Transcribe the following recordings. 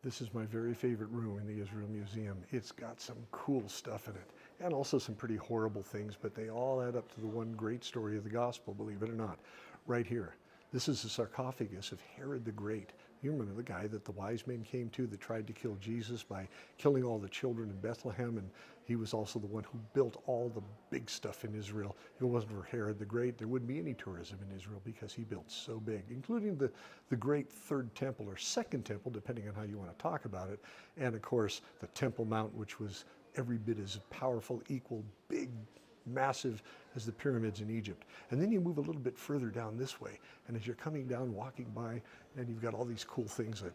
This is my very favorite room in the Israel Museum. It's got some cool stuff in it, and also some pretty horrible things, but they all add up to the one great story of the gospel, believe it or not. Right here. This is the sarcophagus of Herod the Great. You remember the guy that the wise men came to that tried to kill Jesus by killing all the children in Bethlehem, and he was also the one who built all the big stuff in Israel. If it wasn't for Herod the Great, there wouldn't be any tourism in Israel because he built so big, including the great third temple or second temple, depending on how you want to talk about it, and of course the Temple Mount, which was every bit as powerful, equal, big, massive as the pyramids in Egypt. And then you move a little bit further down this way, and as you're coming down, walking by, and you've got all these cool things that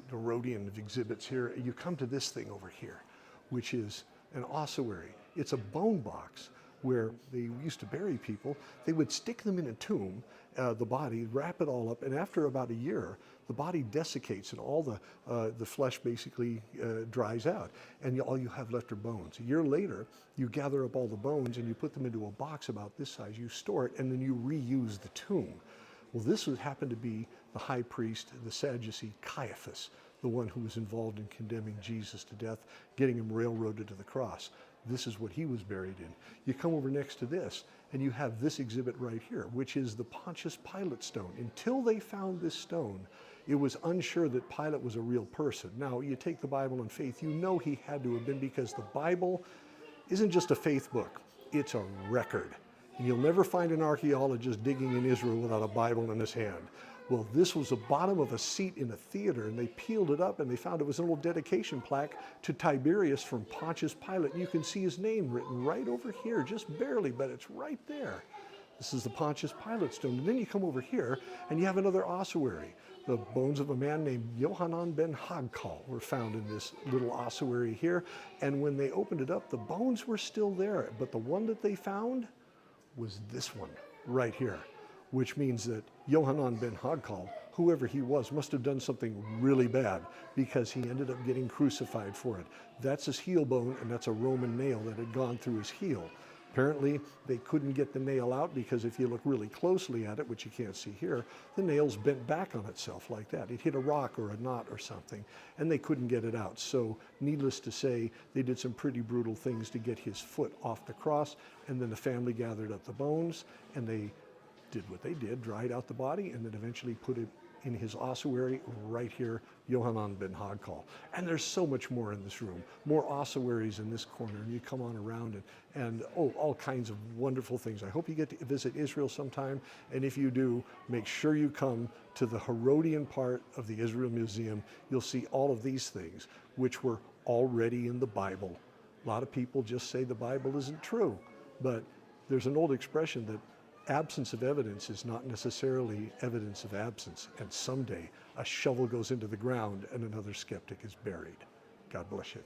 Herodian exhibits here, you come to this thing over here, which is an ossuary. It's a bone box where they used to bury people. They would stick them in a tomb, the body, wrap it all up, and after about a year, the body desiccates and all the flesh basically dries out, and all you have left are bones. A year later, you gather up all the bones and you put them into a box about this size, you store it, and then you reuse the tomb. Well, this would happen to be the high priest, the Sadducee, Caiaphas, the one who was involved in condemning Jesus to death, getting him railroaded to the cross. This is what he was buried in. You come over next to this, and you have this exhibit right here, which is the Pontius Pilate stone. Until they found this stone, it was unsure that Pilate was a real person. Now, you take the Bible in faith, you know he had to have been, because the Bible isn't just a faith book, it's a record. And you'll never find an archaeologist digging in Israel without a Bible in his hand. Well, this was the bottom of a seat in a theater, and they peeled it up and they found it was a little dedication plaque to Tiberius from Pontius Pilate. And you can see his name written right over here, just barely, but it's right there. This is the Pontius Pilate stone. And then you come over here and you have another ossuary. The bones of a man named Yohanan ben Hagkal were found in this little ossuary here. And when they opened it up, the bones were still there, but the one that they found was this one right here, which means that Yohanan ben Hagkal, whoever he was, must have done something really bad, because he ended up getting crucified for it. That's his heel bone, and that's a Roman nail that had gone through his heel. Apparently, they couldn't get the nail out because if you look really closely at it, which you can't see here, the nail's bent back on itself like that. It hit a rock or a knot or something, and they couldn't get it out. So needless to say, they did some pretty brutal things to get his foot off the cross, and then the family gathered up the bones, and they did what they did, dried out the body, and then eventually put it in his ossuary right here, Yohanan ben Hagkal. And there's so much more in this room, more ossuaries in this corner, and you come on around and all kinds of wonderful things. I hope you get to visit Israel sometime, and if you do, make sure you come to the Herodian part of the Israel Museum. You'll see all of these things, which were already in the Bible. A lot of people just say the Bible isn't true, but there's an old expression that absence of evidence is not necessarily evidence of absence, and someday a shovel goes into the ground and another skeptic is buried. God bless you.